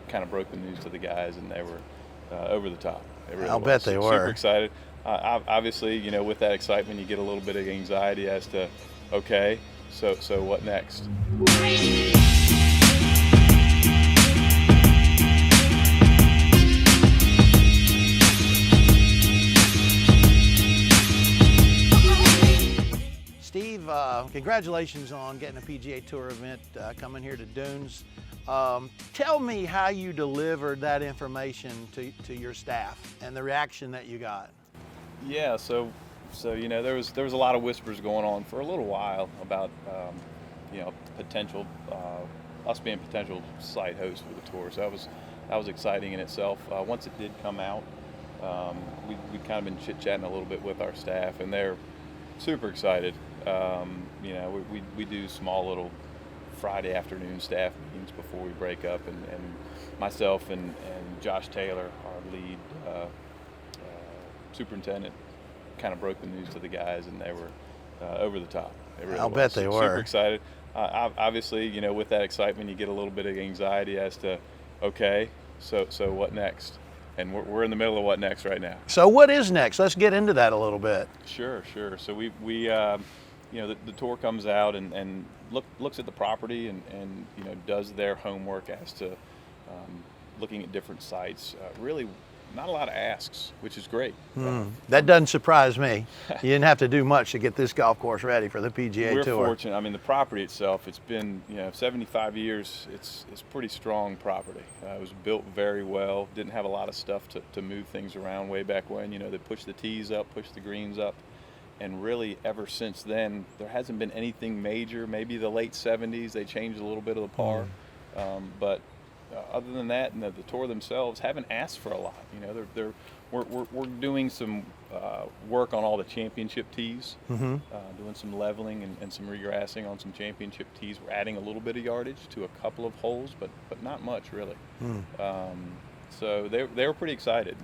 kind of broke the news to the guys, and they were over the top. I'll bet they were. Super excited. Obviously, with that excitement, you get a little bit of anxiety as to, okay, so what next? Steve, congratulations on getting a PGA Tour event coming here to Dunes. Tell me how you delivered that information to your staff and the reaction that you got. Yeah, so there was a lot of whispers going on for a little while about potential us being potential site hosts for the tour. So that was exciting in itself. Once it did come out, we kind of been chit-chatting a little bit with our staff, and they're super excited. We do small little Friday afternoon staff meetings before we break up, and myself and Josh Taylor, our lead superintendent, kind of broke the news to the guys, and they were over the top. I'll bet they were. Super excited. Obviously, with that excitement, you get a little bit of anxiety as to, okay, so what next? And we're in the middle of what next right now. So what is next? Let's get into that a little bit. Sure. So we the tour comes out and looks at the property and does their homework as to looking at different sites. Really, not a lot of asks, which is great. That doesn't surprise me. You didn't have to do much to get this golf course ready for the PGA Tour. We're fortunate. I mean, the property itself, it's been 75 years. It's pretty strong property. It was built very well. Didn't have a lot of stuff to move things around way back when. They pushed the tees up, pushed the greens up, and really ever since then, there hasn't been anything major. Maybe the late 70s they changed a little bit of the par, but. Other than that, and the tour themselves haven't asked for a lot. We're doing some work on all the championship tees, doing some leveling and some regrassing on some championship tees. We're adding a little bit of yardage to a couple of holes, but not much really. So they were pretty excited.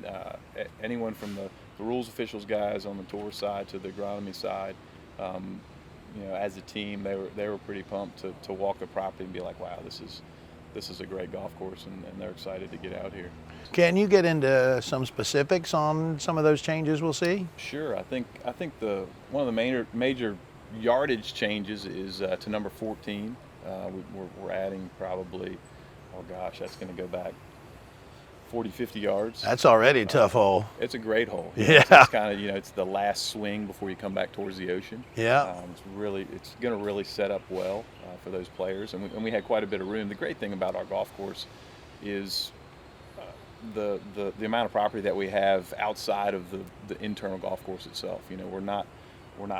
Anyone from the rules officials guys on the tour side to the agronomy side, as a team, they were pretty pumped to walk the property and be like, wow, this is a great golf course, and they're excited to get out here. Can you get into some specifics on some of those changes we'll see? Sure. I think one of the major yardage changes is to number 14. We're adding probably, that's going to go back 40, 50 yards. That's already a tough hole. It's a great hole. Yeah. It's kind of, it's the last swing before you come back towards the ocean. Yeah. It's going to really set up well for those players, and we had quite a bit of room. The great thing about our golf course is the amount of property that we have outside of the internal golf course itself. We're not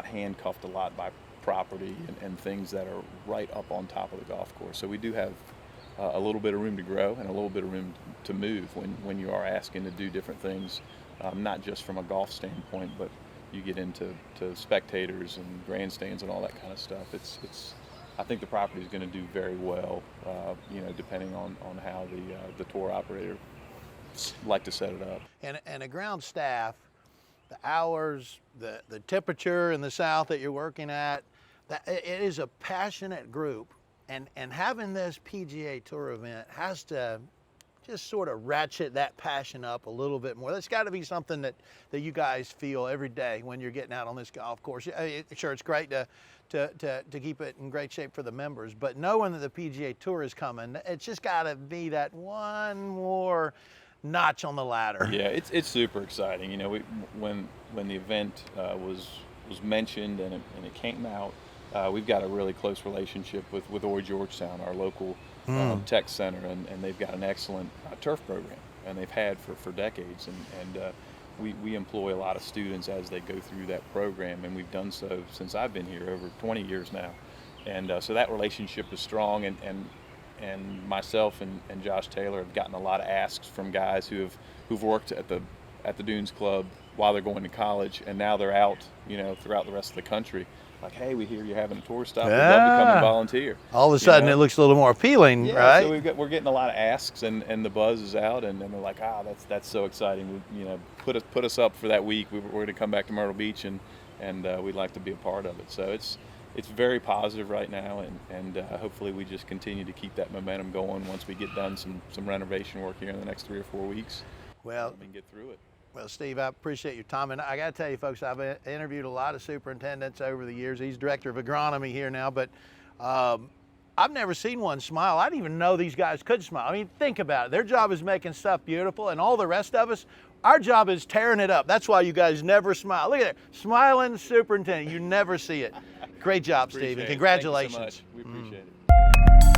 handcuffed a lot by property and things that are right up on top of the golf course. So we do have a little bit of room to grow and a little bit of room to move when you are asking to do different things, not just from a golf standpoint, but you get into spectators and grandstands and all that kind of stuff. I think the property is going to do very well, depending on how the tour operator like to set it up. And a ground staff, the hours, the temperature in the south that you're working at, it is a passionate group. And having this PGA Tour event has to just sort of ratchet that passion up a little bit more. That's got to be something that you guys feel every day when you're getting out on this golf course. Sure, it's great to keep it in great shape for the members, but knowing that the PGA Tour is coming, it's just got to be that one more notch on the ladder. Yeah, it's super exciting. When the event was mentioned and it came out. We've got a really close relationship with Ori Georgetown, our local tech center, and they've got an excellent turf program, and they've had for decades. And we employ a lot of students as they go through that program, and we've done so since I've been here over 20 years now. And so that relationship is strong, and myself and Josh Taylor have gotten a lot of asks from guys who've worked at the Dunes Club while they're going to college, and now they're out, throughout the rest of the country. Like, hey, we hear you're having a tour stop. We'd love to come and volunteer. All of a sudden, it looks a little more appealing, right? So we're getting a lot of asks, and the buzz is out, and they're like, that's so exciting. Put us up for that week. We're going to come back to Myrtle Beach, and we'd like to be a part of it. So it's very positive right now, and hopefully we just continue to keep that momentum going once we get done some renovation work here in the next 3 or 4 weeks. Well, and get through it. Well, Steve, I appreciate your time. And I got to tell you, folks, I've interviewed a lot of superintendents over the years. He's director of agronomy here now, but I've never seen one smile. I didn't even know these guys could smile. I mean, think about it. Their job is making stuff beautiful, and all the rest of us, our job is tearing it up. That's why you guys never smile. Look at it, smiling superintendent. You never see it. Great job, Steve, and congratulations. Thank you so much. We appreciate it.